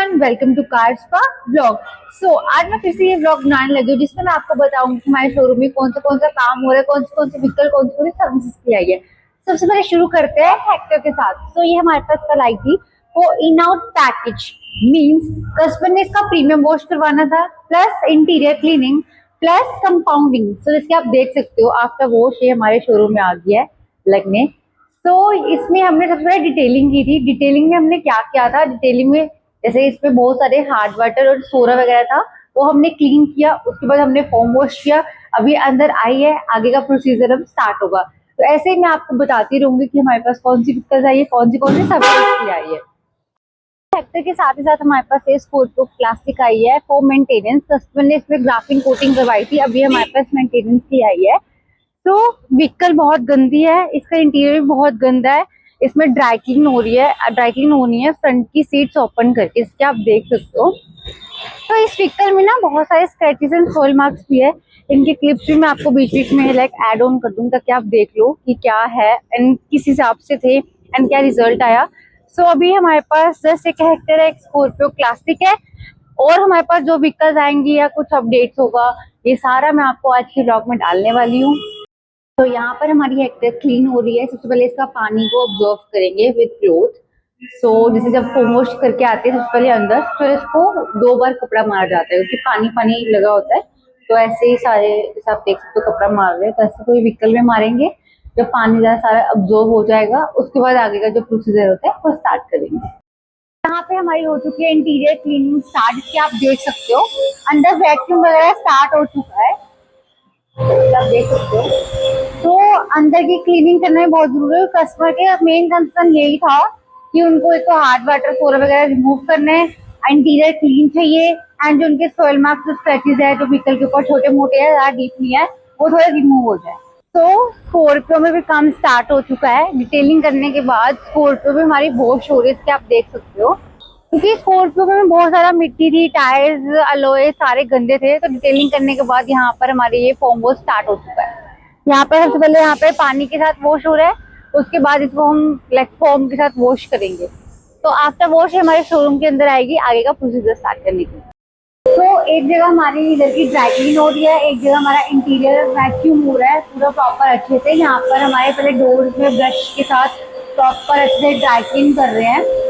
Everyone, welcome to cars का blog. आज मैं फिर से ये ब्लॉग बनाने लगी हूँ जिसमें मैं आपको बताऊंगी कि हमारे शोरूम में कौन सा काम हो रहा है, कौन से व्हीकल, कौन सी सर्विसेज की आई है। सबसे पहले शुरू करते हैं हेक्टर के साथ। ये हमारे पास कल आई थी वो in out package, means customer ने इसका प्रीमियम वॉश करवाना था, plus interior cleaning, plus compounding. जैसे आप देख सकते हो आफ्टर वॉश ये हमारे शोरूम में आ गया है लगने। इसमें हमने सबसे पहले डिटेलिंग की थी। डिटेलिंग में हमने क्या किया था, डिटेलिंग में जैसे इसमें बहुत सारे हार्ड वाटर और सोरा वगैरह था, वो हमने क्लीन किया। उसके बाद हमने फोम वॉश किया। अभी अंदर आई है, आगे का प्रोसीजर अब स्टार्ट होगा। तो ऐसे ही मैं आपको बताती रहूंगी कि हमारे पास कौन सी व्हीकल्स आई है, कौन सी सर्विस आई है। हेक्टर के साथ ही साथ हमारे पास स्कॉर्पियो क्लासिक आई है फॉर मेंटेनेंस। कस्टमर ने इसमें ग्राफिंग कोटिंग करवाई थी, अभी हमारे पास मेंटेनेंस की आई है। तो व्हीकल बहुत गंदी है, इसका इंटीरियर भी बहुत गंदा है। इसमें ड्राई क्लीन हो रही है, ड्राई क्लीन होनी है फ्रंट की सीट्स ओपन करके, इसके आप देख सकते हो। तो इस व्हीकल में ना बहुत सारे स्क्रैचेस एंड सोल मार्क्स भी है। इनके क्लिप्स भी मैं आपको बीच बीच में लाइक ऐड ऑन कर दूंगी ताकि आप देख लो कि क्या है एंड किस हिसाब से थे एंड क्या रिजल्ट आया। अभी हमारे पास जस्ट एक हेक्टर है, एक स्कॉर्पियो क्लासिक है, और हमारे पास जो व्हीकल्स आएंगी या कुछ अपडेट्स होगा ये सारा मैं आपको आज के ब्लॉग में डालने वाली हूँ। तो यहाँ पर हमारी हेक्टर क्लीन हो रही है। सबसे पहले इसका पानी को ऑब्जर्व करेंगे विद क्लोथ। जैसे जब फोम वॉश करके आते हैं सबसे पहले अंदर, फिर इसको 2 बार कपड़ा मारा जाता है क्योंकि पानी पानी लगा होता है। तो ऐसे ही सारे जैसे आप देख सकते हो कपड़ा मार रहे हैं, तो ऐसे कोई व्हीकल में मारेंगे। जब पानी ज़्यादा सारा ऑब्जर्व हो जाएगा उसके बाद आगे का जो प्रोसीजर होता है वो स्टार्ट करेंगे। यहाँ पे हमारी हो चुकी है इंटीरियर क्लीनिंग स्टार्ट, इसकी आप देख सकते हो। अंदर वैक्यूम वगैरह स्टार्ट हो चुका है, आप देख सकते हो। तो अंदर की क्लीनिंग करना बहुत जरूरी है। कस्टमर के मेन कंसर्न यही था कि उनको एक तो हार्ड वाटर सोरा वगैरह रिमूव करने, इंटीरियर क्लीन चाहिए, एंड जो उनके सोइल मार्क्स जो स्क्रैचेस है जो व्हीकल के ऊपर छोटे मोटे है, ज़्यादा डीप नहीं है, वो थोड़े रिमूव हो जाए। तो स्कॉर्पियो में भी काम स्टार्ट हो चुका है। डिटेलिंग करने के बाद स्कॉर्पियो में हमारी वॉश हो रही है, आप देख सकते हो। क्योंकि स्कॉर्पियो में बहुत सारा मिट्टी थी, टायर्स अलॉय सारे गंदे थे। तो डिटेलिंग करने के बाद यहाँ पर हमारे ये फोम वॉश स्टार्ट हो चुका है। यहाँ पर सबसे पहले यहाँ पे पानी के साथ वॉश हो रहा है, उसके बाद इसको हम लाइक फोम के साथ वॉश करेंगे। तो आफ्टर वॉश हमारे शोरूम के अंदर आएगी आगे का प्रोसीजर स्टार्ट करने की। तो एक जगह हमारी इधर की ड्राई क्लीन हो रही है, एक जगह हमारा इंटीरियर वैक्यूम हो रहा है पूरा प्रॉपर अच्छे से। यहाँ पर हमारे पहले डोर्स में ब्रश के साथ प्रॉपर अच्छे से ड्राई क्लीन कर रहे हैं।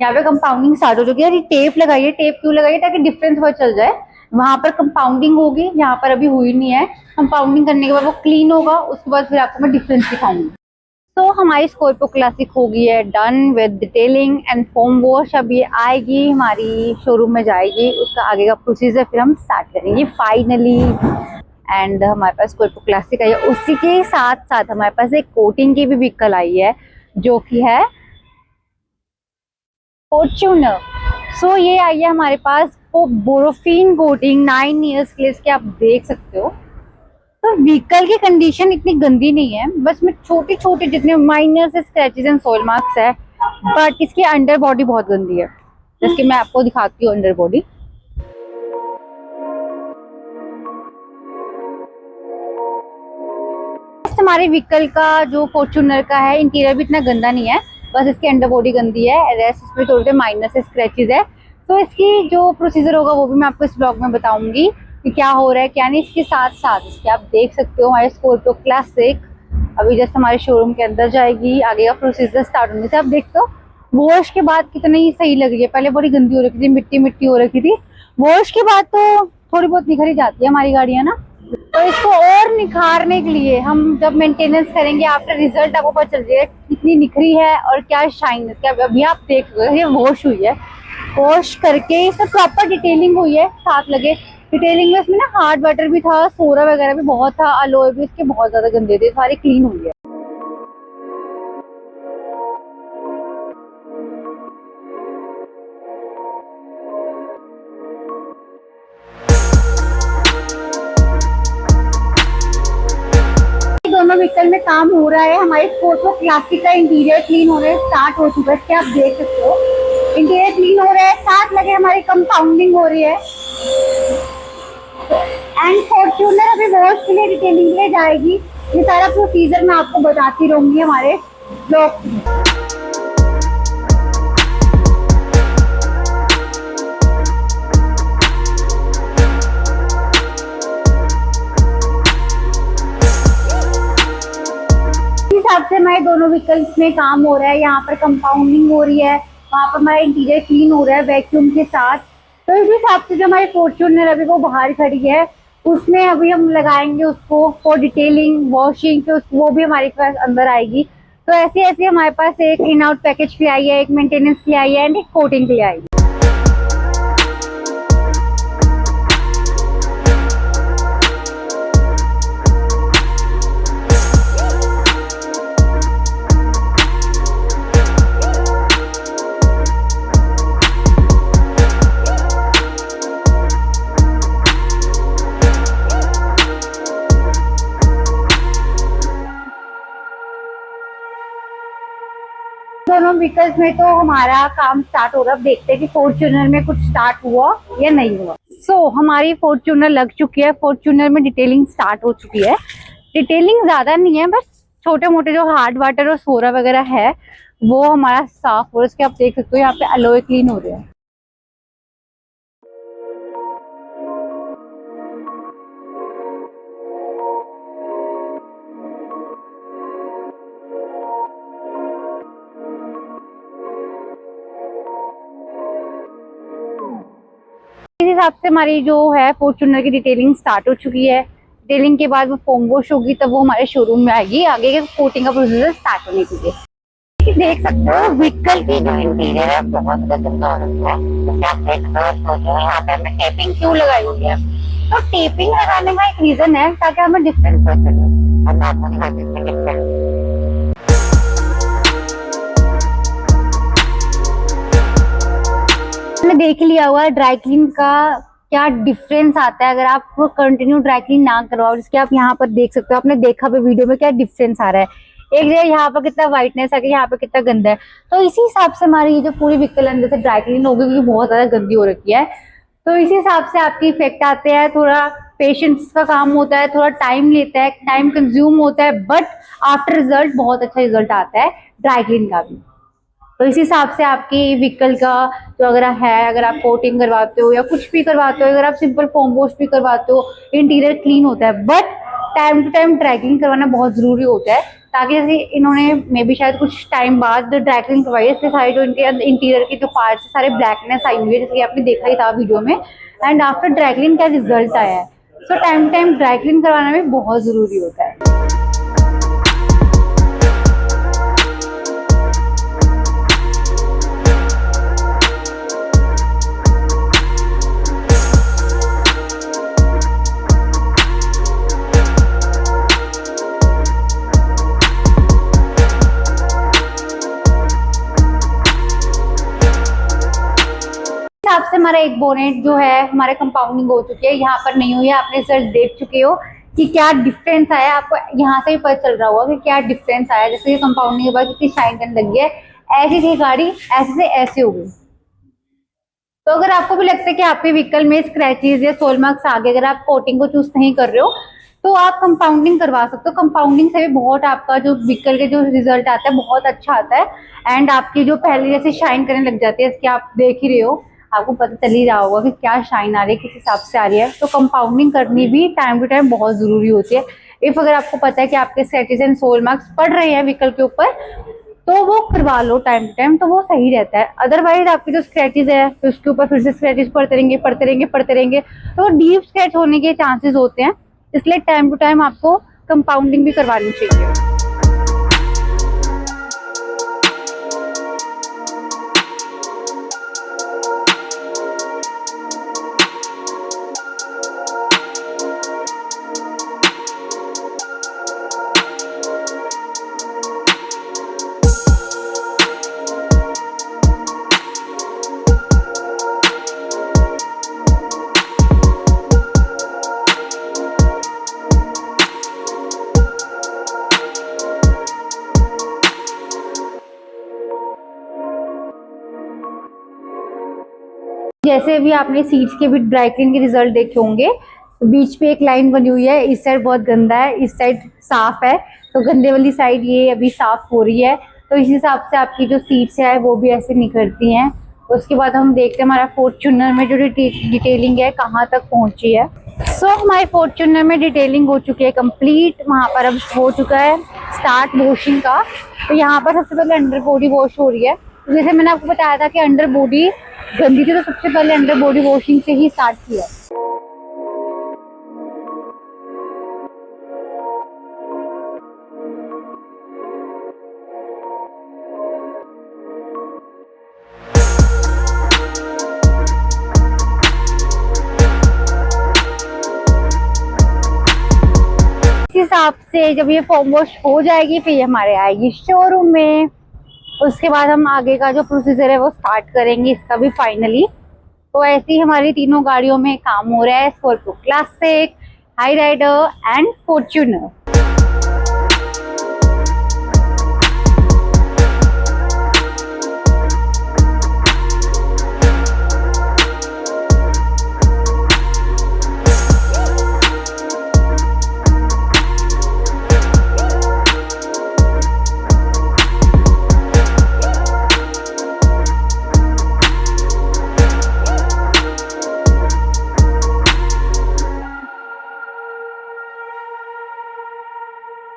यहाँ पे कंपाउंडिंग स्टार्ट हो चुकी है। टेप लगाइए, टेप क्यों लगाइए ताकि डिफरेंस पता चल जाए। वहां पर कंपाउंडिंग होगी, यहाँ पर अभी हुई नहीं है। कंपाउंडिंग करने के बाद वो क्लीन होगा, उसके बाद फिर आपको मैं डिफरेंस दिखाऊंगी। तो हमारी स्कॉर्पियो क्लासिक हो गई है done with detailing and foam wash. अब ये आएगी हमारी शोरूम में जाएगी, उसका आगे का प्रोसीजर फिर हम स्टार्ट करेंगे फाइनली। एंड हमारे पास स्कॉर्पियो क्लासिक आई है, उसी के साथ साथ हमारे पास एक कोटिंग की भी व्हीकल आई है जो कि है फॉर्च्यूनर। ये आई है हमारे पास वो बोरोफिन कोटिंग 9 ईयर्स के लिए, इसके आप देख सकते हो। तो व्हीकल की कंडीशन इतनी गंदी नहीं है, बस में छोटे छोटे जितने माइनर से स्क्रैचेस एंड सोइल मार्क्स है, बट इसकी अंडर बॉडी बहुत गंदी है। जैसे मैं आपको दिखाती हूँ अंडर बॉडी। हमारे व्हीकल का जो फॉर्च्यूनर का है इंटीरियर भी इतना गंदा नहीं है, बस इसकी अंडर बॉडी गंदी है, रेस्ट इसमें थोड़े से माइनर से स्क्रैचेस है। तो इसकी जो प्रोसीजर होगा वो भी मैं आपको इस ब्लॉग में बताऊंगी। कि क्या हो रहा है क्या नहीं। इसके साथ साथ इसके आप देख सकते हो हमारे स्कॉर्पियो क्लासिक अभी जस्ट हमारे शोरूम के अंदर जाएगी। आगे का प्रोसीजर स्टार्ट होने से आप देखते हो वॉश के बाद कितनी सही लग रही है। पहले बड़ी गंदी हो रखी थी, मिट्टी मिट्टी हो रखी थी, वॉश के बाद तो थोड़ी बहुत निखर ही जाती है हमारी गाड़ियां ना। तो इसको और निखारने के लिए हम जब मेंटेनेंस करेंगे आफ्टर रिजल्ट आपको पता चल जाएगा कितनी निखरी है और क्या शाइन है। क्या अभी आप देख रहे हो ये वॉश हुई है, वॉश करके इसमें प्रॉपर डिटेलिंग हुई है साथ लगे। डिटेलिंग में इसमें ना हार्ड वाटर भी था, सोरा वगैरह भी बहुत था, अलोए भी इसके बहुत ज्यादा गंदे थे, सारी क्लीन हुई है। दोनों व्हीकल में काम हो रहा है। हमारे स्कॉर्पियो क्लासिक का इंटीरियर क्लीन होने स्टार्ट हो चुका है, क्या आप देख सकते हो इंटीरियर क्लीन हो रहा है, साथ लगे हमारी कंपाउंडिंग हो रही है। एंड फॉर्च्यूनर अभी वॉश के लिए डिटेलिंग के लिए जाएगी। ये सारा प्रोसीजर मैं आपको बताती रहूंगी हमारे ब्लॉग में। हिसाब से हमारे दोनों व्हीकल्स में काम हो रहा है। यहाँ पर कंपाउंडिंग हो रही है, वहाँ पर हमारा इंटीरियर क्लीन हो रहा है वैक्यूम के साथ। तो इस हिसाब से जो हमारी फॉर्च्यूनर अभी वो बाहर खड़ी है उसमें अभी हम लगाएंगे उसको फॉर डिटेलिंग वॉशिंग, तो वो भी हमारे पास अंदर आएगी। तो ऐसे ऐसे हमारे पास एक इन आउट पैकेज की आई है, एक मेंटेनेंस की आई है एंड एक कोटिंग की आई है। दोनों व्हीकल्स में तो हमारा काम स्टार्ट हो रहा है। अब देखते हैं कि फॉर्च्यूनर में कुछ स्टार्ट हुआ या नहीं हुआ। हमारी फॉर्च्यूनर लग चुकी है, फॉर्च्यूनर में डिटेलिंग स्टार्ट हो चुकी है। डिटेलिंग ज्यादा नहीं है, बस छोटे मोटे जो हार्ड वाटर और सोरा वगैरह है वो हमारा साफ हो रहा है। इसके आप देख सकते हो यहाँ पे अलोए क्लीन हो रहे हैं। इस हिसाब से हमारी जो है फॉर्च्यूनर की डिटेलिंग स्टार्ट हो चुकी है। डिटेलिंग के बाद वो फोम वॉश होगी तब वो हमारे शोरूम में आएगी आगे के कोटिंग का प्रोसीजर स्टार्ट होने के लिए। देख सकते हो व्हीकल की जो इंटीरियर है बहुत गंदा हो रखा है। जैसे आप देख सकते हो यहाँ पे हमने टेपिंग क्यों लगाई हुई है, तो टेपिंग लगाने का एक रीजन है ताकि हमें डिफरेंस पता चले। हमने देख लिया हुआ ड्राई क्लीन का क्या डिफरेंस आता है अगर आप कंटिन्यू ड्राई क्लीन ना करवाओ। जिसके आप यहाँ पर देख सकते हो, आपने देखा भी वीडियो में क्या डिफरेंस आ रहा है। एक जगह यहाँ पर कितना व्हाइटनेस है, यहाँ पे कितना गंदा है। तो इसी हिसाब से हमारी ये जो पूरी व्हीकल अंदर से ड्राई क्लीन होगी क्योंकि बहुत ज्यादा गंदी हो रखी है। तो इसी हिसाब से आपके इफेक्ट आते हैं। थोड़ा पेशेंस का काम होता है, थोड़ा टाइम लेता है, टाइम कंज्यूम होता है, बट आफ्टर रिजल्ट बहुत अच्छा रिजल्ट आता है ड्राई क्लीन का भी। तो इस हिसाब से आपकी व्हीकल का जो अगर है, अगर आप कोटिंग करवाते हो या कुछ भी करवाते हो, अगर आप सिंपल फोम वॉश भी करवाते हो, इंटीरियर क्लीन होता है। But time to time dry clean करवाना बहुत जरूरी होता है ताकि जैसे इन्होंने मे बी शायद कुछ टाइम बाद ड्राई क्लीन करवाई है, इसके सारे जो इनके इंटीरियर के जो पार्ट्स सारे ब्लैकनेस आई हुई है, जैसे आपने देखा ही था वीडियो में। एंड आफ्टर ड्राई क्लीन क्या रिजल्ट आया है। So time to time dry clean करवाना भी बहुत जरूरी होता है। हिसाब से हमारा एक बोनेट जो है हमारे कंपाउंडिंग हो चुकी है, यहाँ पर नहीं हुई है। आपने रिजल्ट देख चुके हो कि क्या डिफरेंस आया, आपको यहाँ से ही पता चल रहा होगा कि क्या डिफरेंस आया। जैसे ये कंपाउंडिंग के बाद कितनी शाइन करने लगी है, ऐसी थी गाड़ी ऐसे से ऐसे हो गई। तो अगर आपको भी लगता है कि आपके व्हीकल में स्क्रैचेस या सोल मार्क्स आ गए, अगर आप कोटिंग को चूज नहीं कर रहे हो तो आप कंपाउंडिंग करवा सकते हो। कंपाउंडिंग से भी बहुत आपका जो व्हीकल के जो रिजल्ट आता है बहुत अच्छा आता है। एंड आपकी जो पहले जैसे शाइन करने लग जाती है, इसके आप देख ही रहे हो आपको पता चल ही रहा होगा कि क्या शाइन आ रही है, किस हिसाब से आ रही है। तो कंपाउंडिंग करनी भी टाइम टू टाइम बहुत जरूरी होती है। इफ अगर आपको पता है कि आपके स्क्रैचेस एंड सोल मार्क्स पड़ रहे हैं व्हीकल के ऊपर, तो वो करवा लो टाइम टू टाइम, तो वो सही रहता है। अदरवाइज आपके जो स्क्रैचेस है तो उसके ऊपर फिर से स्क्रैचेस पड़ते रहेंगे पड़ते रहेंगे पड़ते रहेंगे, तो डीप स्क्रैच होने के चांसेस होते हैं। इसलिए टाइम टू टाइम आपको कंपाउंडिंग भी करवानी चाहिए। जैसे भी आपने सीट्स के भी ड्राई क्लीन के रिजल्ट देखे होंगे, तो बीच पे एक लाइन बनी हुई है, इस साइड बहुत गंदा है, इस साइड साफ है, तो गंदे वाली साइड ये अभी साफ हो रही है। तो इस हिसाब से आपकी जो सीट्स है वो भी ऐसे निकलती हैं। उसके बाद हम देखते हैं हमारा फॉर्च्यूनर में जो डिटेलिंग है कहाँ तक पहुंची है। सो हमारे फॉर्च्यूनर में डिटेलिंग हो चुकी है कंप्लीट। वहाँ पर अब हो चुका है स्टार्ट वॉशिंग का। तो यहाँ पर सबसे पहले अंडर बॉडी वॉश हो रही है। जैसे मैंने आपको बताया था कि अंडर बॉडी गंदी थी, तो सबसे पहले अंडर बॉडी वॉशिंग से ही स्टार्ट किया। इस हिसाब से जब ये फोम वॉश हो जाएगी फिर ये हमारे आएगी शोरूम में। उसके बाद हम आगे का जो प्रोसीजर है वो स्टार्ट करेंगे इसका भी फाइनली। तो ऐसे ही हमारी तीनों गाड़ियों में काम हो रहा है, Scorpio Classic, high rider and Fortuner.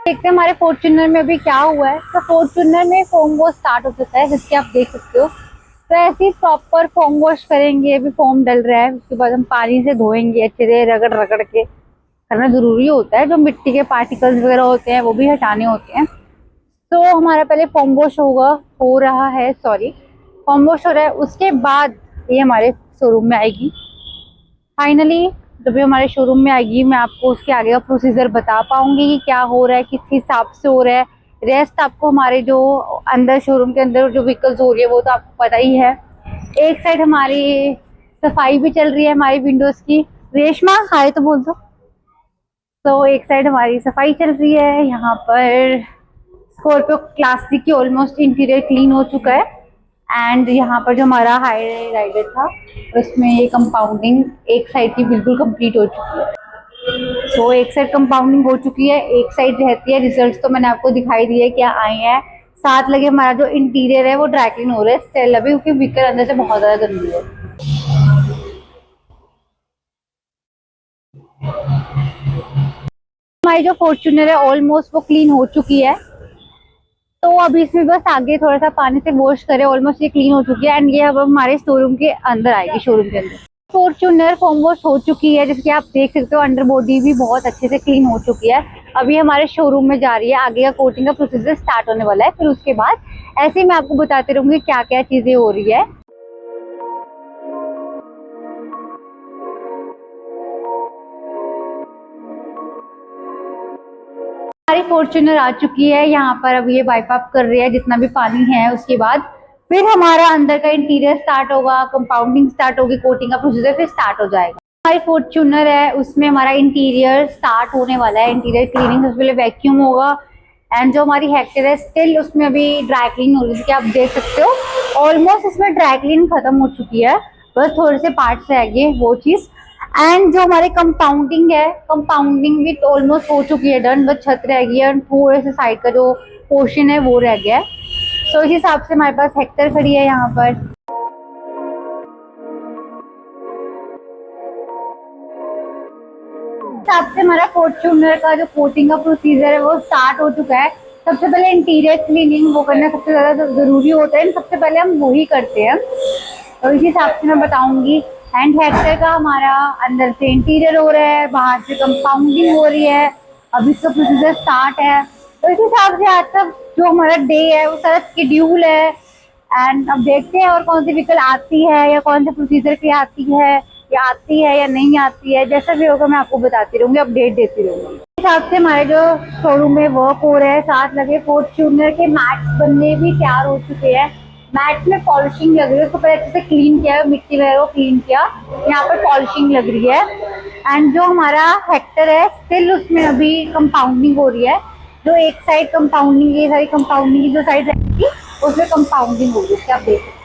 देखते हैं हमारे फॉर्च्यूनर में अभी क्या हुआ है। तो फॉर्च्यूनर में फोम वॉश स्टार्ट हो चुका है, जिसके आप देख सकते हो। तो ऐसे ही प्रॉपर फोम वॉश करेंगे, अभी फोम डल रहा है, उसके बाद हम पानी से धोएंगे अच्छे से, रगड़ रगड़ के करना जरूरी होता है। जो मिट्टी के पार्टिकल्स वगैरह होते हैं वो भी हटाने होते हैं। तो हमारा पहले फोम वॉश हो रहा है, सॉरी, फोम वॉश हो रहा है। उसके बाद ये हमारे शोरूम में आएगी फाइनली। जब भी हमारे शोरूम में आएगी मैं आपको उसके आगे का प्रोसीजर बता पाऊंगी कि क्या हो रहा है, किस हिसाब से हो रहा है। रेस्ट आपको हमारे जो अंदर शोरूम के अंदर जो व्हीकल्स हो रही है वो तो आपको पता ही है। एक साइड हमारी सफाई भी चल रही है हमारी विंडोज की। रेशमा हाय तो बोल दो। तो एक साइड हमारी सफाई चल रही है। यहाँ पर स्कॉर्पियो क्लासिक की ऑलमोस्ट इंटीरियर क्लीन हो चुका है। एंड यहाँ पर जो हमारा हाई राइडर था उसमें ये कंपाउंडिंग एक साइड की बिल्कुल कंप्लीट हो चुकी है। तो एक साइड कंपाउंडिंग हो चुकी है, एक साइड रहती है। रिजल्ट्स तो मैंने आपको दिखाई दिए क्या आए हैं। साथ लगे हमारा जो इंटीरियर है वो ड्राई क्लीन हो रहा है स्टिल अभी, क्योंकि व्हीकल अंदर से बहुत ज्यादा गंदी है। हमारी जो फॉर्च्यूनर है ऑलमोस्ट वो क्लीन हो चुकी है। तो अभी इसमें बस आगे थोड़ा सा पानी से वॉश करें, ऑलमोस्ट ये क्लीन हो चुकी है। एंड ये अब हमारे शोरूम के अंदर आएगी, शोरूम के अंदर। फॉर्च्यूनर फोम वॉश हो चुकी है, जिसकी आप देख सकते हो अंडर बॉडी भी बहुत अच्छे से क्लीन हो चुकी है। अभी हमारे शोरूम में जा रही है, आगे का कोटिंग का प्रोसीजर स्टार्ट होने वाला है। फिर उसके बाद ऐसे ही मैं आपको बताती रहूंगी क्या क्या चीजें हो रही है। हमारी फॉर्च्यूनर आ चुकी है यहाँ पर। अब ये वाइप अप कर रही है जितना भी पानी है। उसके बाद फिर हमारा अंदर का इंटीरियर स्टार्ट होगा, कंपाउंडिंग स्टार्ट होगी, कोटिंग का प्रोसीजर फिर स्टार्ट हो जाएगा। हमारी फॉर्च्यूनर है उसमें हमारा इंटीरियर स्टार्ट होने वाला है। इंटीरियर क्लीनिंग सबसे पहले वैक्यूम होगा। एंड जो हमारी हेक्टर है स्टिल उसमें अभी ड्राई क्लीन हो रही है, आप देख सकते हो। ऑलमोस्ट इसमें ड्राई क्लीन खत्म हो चुकी है, बस थोड़े से पार्ट्स रह गए वो चीज। एंड जो हमारे कंपाउंडिंग है, कंपाउंडिंग भी ऑलमोस्ट हो चुकी है डन, बस छत रह गई है और थोड़े से साइड का जो पोर्शन है वो रह गया है। तो इस हिसाब से हमारे पास हेक्टर खड़ी है यहाँ पर। हिसाब से हमारा फॉर्च्यूनर का जो कोटिंग का प्रोसीजर है वो स्टार्ट हो चुका है। सबसे पहले इंटीरियर क्लीनिंग वो करना सबसे ज्यादा जरूरी होता है, सबसे पहले हम वो ही करते हैं। तो इस हिसाब से मैं बताऊंगी। एंड हेक्टर का हमारा अंदर से इंटीरियर हो रहा है, बाहर से कंपाउंडिंग हो रही है, अभी इसका प्रोसीजर स्टार्ट है। तो इस हिसाब से आज तक जो हमारा डे है वो सारा शेड्यूल है। एंड अब देखते हैं और कौन सी व्हीकल आती है या कौन से प्रोसीजर की आती है या नहीं आती है। जैसा भी होगा मैं आपको बताती रहूंगी, अपडेट देती रहूंगी। इस हिसाब से हमारे जो शोरूम में वर्क हो रहा है, साथ लगे फॉर्च्यूनर के मैट्स बनने भी तैयार हो चुके हैं। मैट में पॉलिशिंग लग रही है, उसको पहले अच्छे से क्लीन किया है, मिट्टी वगैरह को क्लीन किया, यहाँ पर पॉलिशिंग लग रही है। एंड जो हमारा हेक्टर है स्टिल उसमें अभी कंपाउंडिंग हो रही है। जो एक साइड कंपाउंडिंग, ये सारी कंपाउंडिंग की जो साइड रहेगी उसमें कंपाउंडिंग होगी, इसके आप देख सकते हो।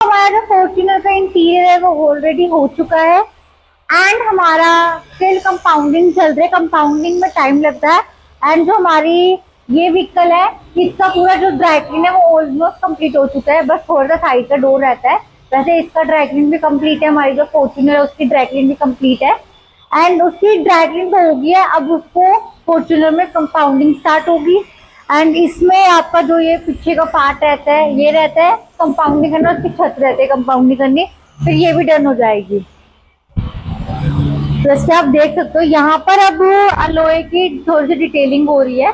हमारा जो फॉर्च्यूनर का इंटीरियर है वो ऑलरेडी हो चुका है। एंड हमारा स्टिल कंपाउंडिंग चल रहा है, कंपाउंडिंग में टाइम लगता है। एंड जो हमारी ये व्हीकल है इसका पूरा जो ड्राई क्लीन है वो ऑलमोस्ट कंप्लीट हो चुका है, बस थोड़ा सा साइड का डोर रहता है। वैसे इसका ड्राई क्लीन भी कंप्लीट है, हमारी जो फॉर्च्यूनर है उसकी ड्राई क्लीन भी कंप्लीट है। एंड उसकी ड्राई क्लीन तो होगी है, अब उसको फॉर्च्यूनर में कंपाउंडिंग स्टार्ट होगी। एंड इसमें आपका जो ये पीछे का पार्ट रहता है ये रहता है कंपाउंडिंग करना, उसकी छत रहती है कंपाउंडिंग करनी, फिर ये भी डन हो जाएगी। जैसे आप देख सकते हो यहाँ पर अब अलोए की थोड़ी सी डिटेलिंग हो रही है।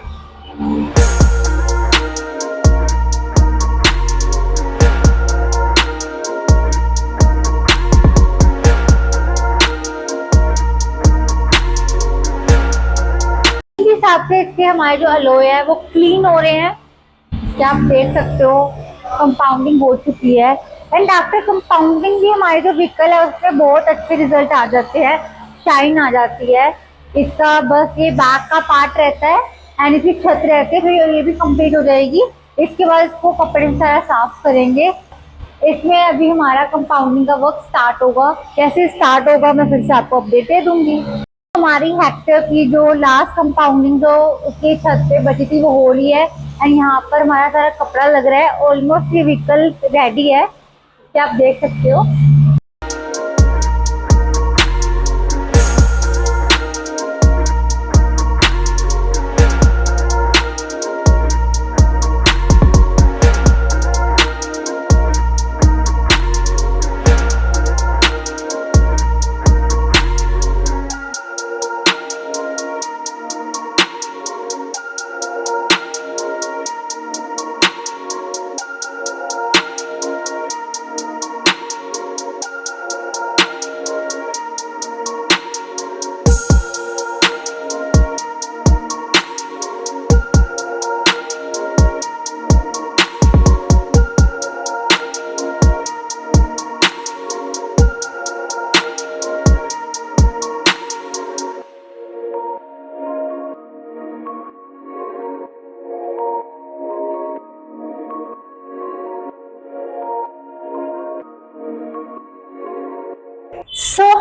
इस हिसाब से इसके हमारे जो अलोए है वो क्लीन हो रहे हैं, क्या आप देख सकते हो कंपाउंडिंग हो चुकी है। एंड आफ्टर कंपाउंडिंग भी हमारे जो व्हीकल है उसमें बहुत अच्छे रिजल्ट आ जाते हैं, शाइन आ जाती है। इसका बस ये बैक का पार्ट रहता है एंड इसकी छत रहती है, फिर ये भी कंप्लीट हो जाएगी। इसके बाद इसको कपड़े से सारा साफ करेंगे। इसमें अभी हमारा कंपाउंडिंग का वर्क स्टार्ट होगा, कैसे स्टार्ट होगा मैं फिर से आपको अपडेट दे दूंगी। हमारी हेक्टर की जो लास्ट कंपाउंडिंग जो उसकी छत पे बची थी वो हो रही है। एंड यहाँ पर हमारा सारा कपड़ा लग रहा है, ऑलमोस्ट ये व्हीकल रेडी है, क्या आप देख सकते हो।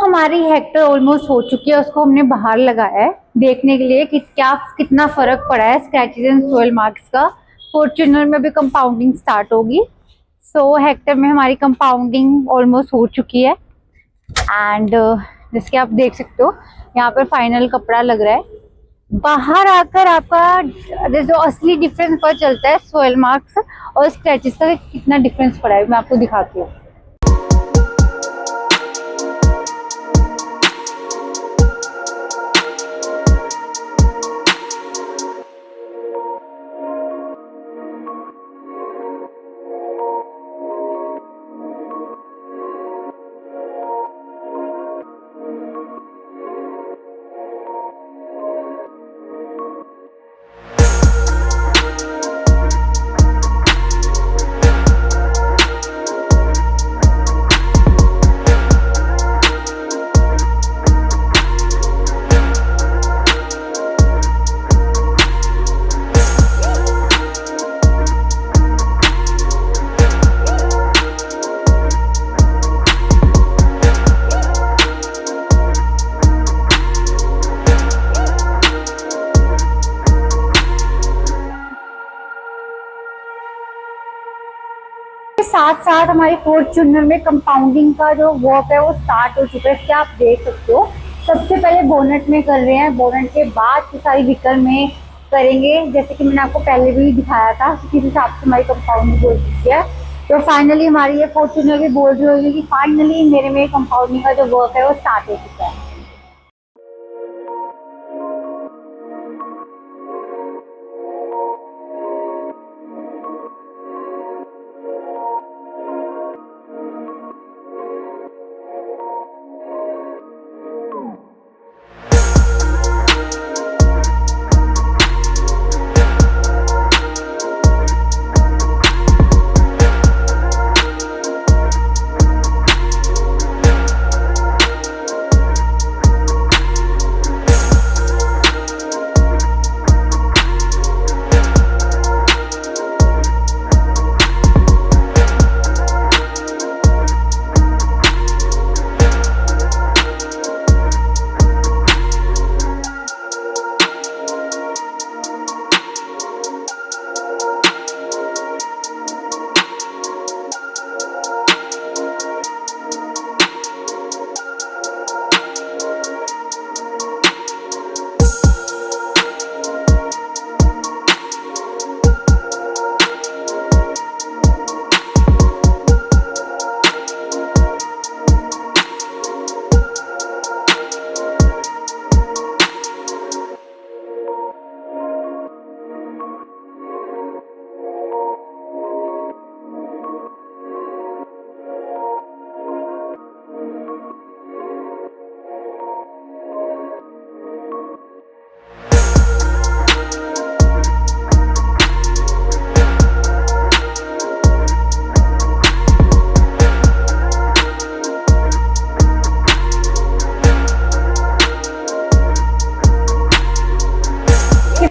हमारी हेक्टर ऑलमोस्ट हो चुकी है, उसको हमने बाहर लगाया है देखने के लिए कि क्या कितना फर्क पड़ा है स्क्रैचेस एंड सोइल मार्क्स का। फॉर्च्यूनर में भी कंपाउंडिंग स्टार्ट होगी। हेक्टर में हमारी कंपाउंडिंग ऑलमोस्ट हो चुकी है। एंड जिसके आप देख सकते हो यहाँ पर फाइनल कपड़ा लग रहा है। बाहर आकर आपका जो असली डिफरेंस पता चलता है सोइल मार्क्स और स्क्रैचेस का कितना डिफरेंस पड़ा है, मैं आपको दिखाती हूँ। साथ साथ हमारी फॉर्च्यूनर में कंपाउंडिंग का जो वर्क है वो स्टार्ट हो चुका है, इसके आप देख सकते हो। सबसे पहले बोनट में कर रहे हैं, बोनट के बाद तो सारी व्हीकल में करेंगे। जैसे कि मैंने आपको पहले भी दिखाया था, किस हिसाब से हमारी कंपाउंडिंग हो चुकी है। तो फाइनली हमारी ये फॉर्चूनर भी बोल रही होगी कि फाइनली मेरे में कंपाउंडिंग का जो वर्क है वो स्टार्ट हो चुका है।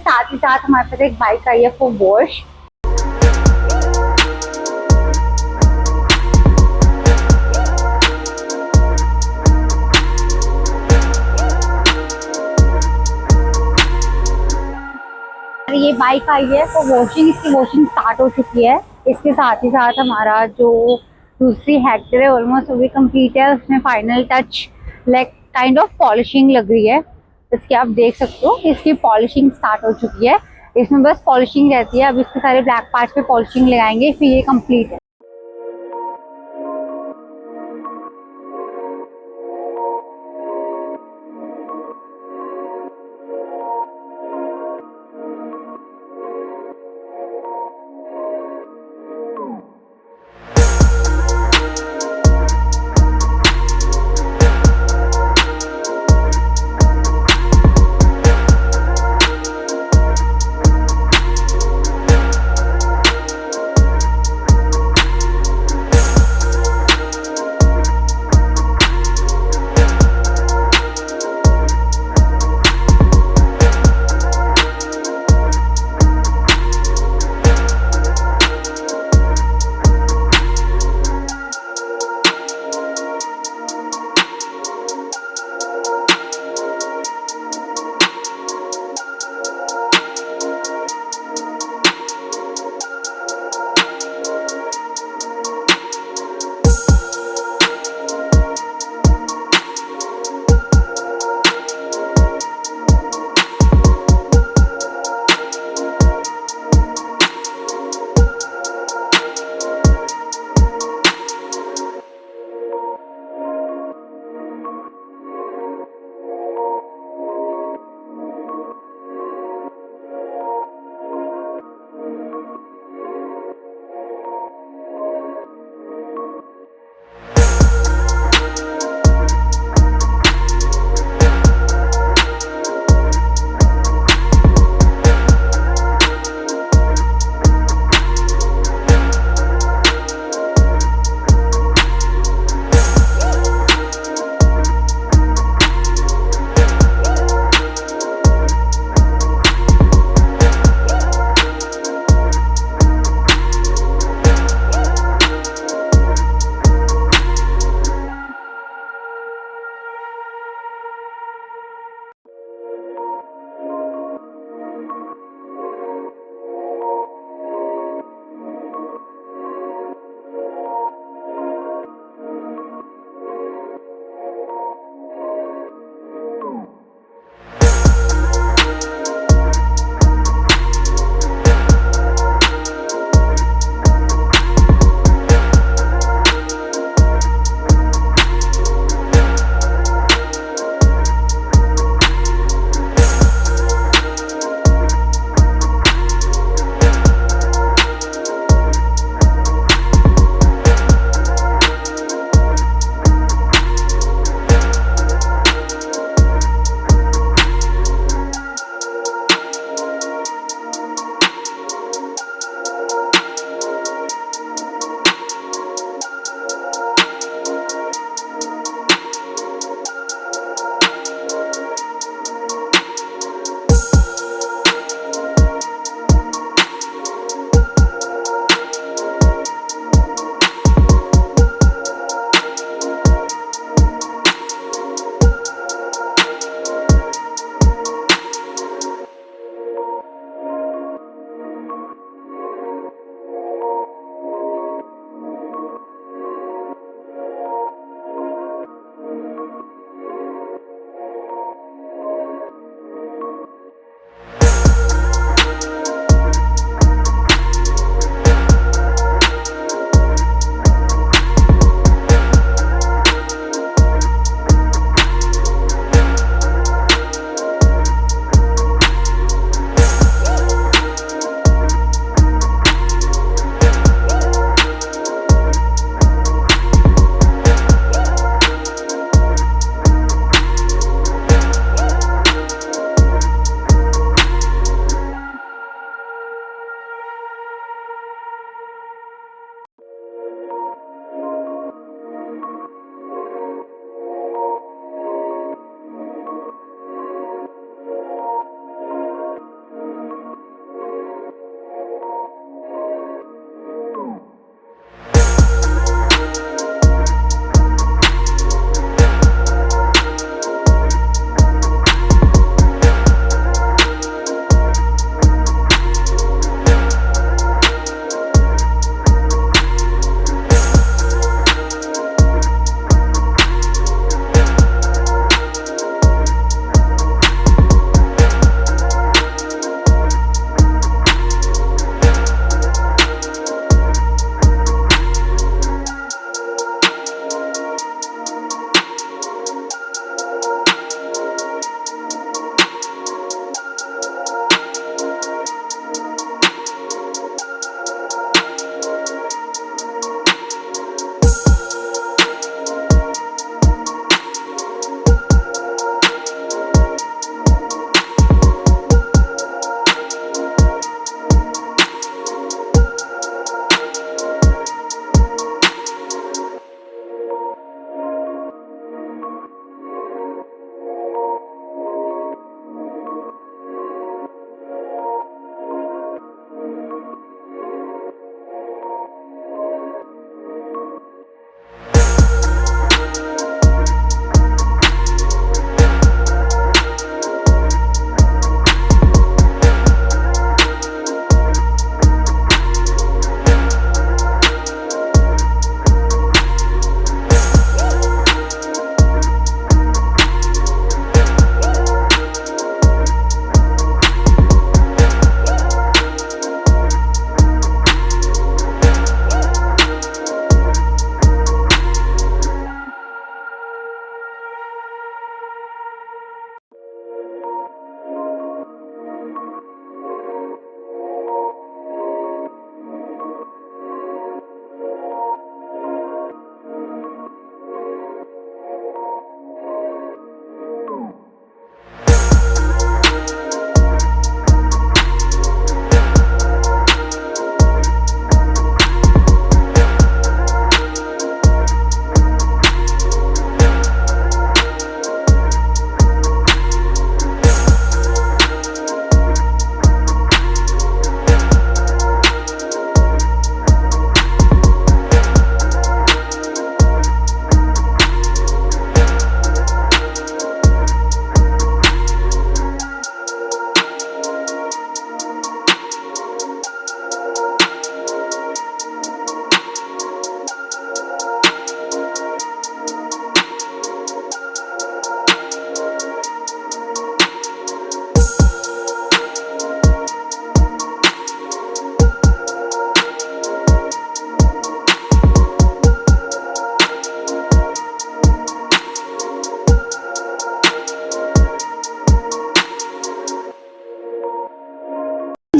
साथ ही साथ हमारे पास एक बाइक आई है फॉर वॉश। ये बाइक आई है फॉर वॉशिंग, इसकी वॉशिंग स्टार्ट हो चुकी है। इसके साथ ही साथ हमारा जो दूसरी हेक्टर है ऑलमोस्ट वो भी कंप्लीट है। उसमें final touch like kind of polishing लग रही है। इसके आप देख सकते हो इसकी पॉलिशिंग स्टार्ट हो चुकी है। इसमें बस पॉलिशिंग रहती है। अब इसके सारे ब्लैक पार्ट्स पे पॉलिशिंग लगाएंगे, फिर ये कंप्लीट है।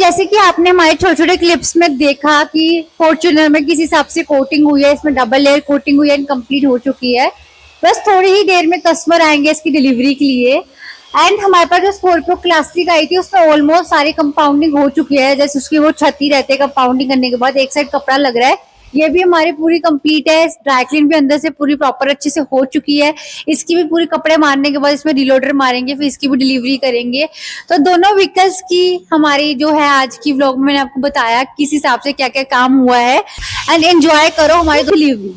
जैसे कि आपने हमारे छोटे छोटे क्लिप्स में देखा कि फॉर्च्यूनर में किस हिसाब से कोटिंग हुई है, इसमें डबल लेयर कोटिंग हुई है एंड कंप्लीट हो चुकी है। बस थोड़ी ही देर में कस्टमर आएंगे इसकी डिलीवरी के लिए। एंड हमारे पास जो स्कॉर्पियो क्लासिक आई थी उसमें ऑलमोस्ट सारी कंपाउंडिंग हो चुकी है। जैसे उसकी वो छत ही रहते हैं, कंपाउंडिंग करने के बाद एक साइड कपड़ा लग रहा है, ये भी हमारी पूरी कंप्लीट है। ड्राई क्लीन भी अंदर से पूरी प्रॉपर अच्छे से हो चुकी है। इसकी भी पूरी कपड़े मारने के बाद इसमें रिलोडर मारेंगे, फिर इसकी भी डिलीवरी करेंगे। तो दोनों व्हीकल्स की हमारी जो है आज की व्लॉग में मैंने आपको बताया किस हिसाब से क्या क्या काम हुआ है। एंड एंजॉय करो हमारी delivery.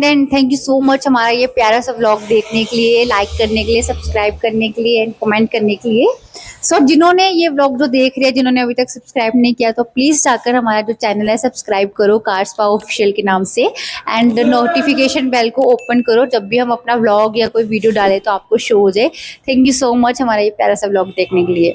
And thank you so much हमारा ये प्यारा सा व्लॉग देखने के लिए, लाइक करने के लिए, सब्सक्राइब करने के लिए एंड कमेंट करने के लिए। सो जिन्होंने ये व्लॉग जो देख रहे हैं, जिन्होंने अभी तक सब्सक्राइब नहीं किया तो प्लीज़ जाकर हमारा जो चैनल है सब्सक्राइब करो कार स्पा ऑफिशियल के नाम से। एंड नोटिफिकेशन बेल को ओपन करो, जब भी हम अपना व्लॉग या कोई वीडियो डालें तो आपको शो हो जाए। थैंक यू सो मच हमारा ये प्यारा सा व्लॉग देखने के लिए।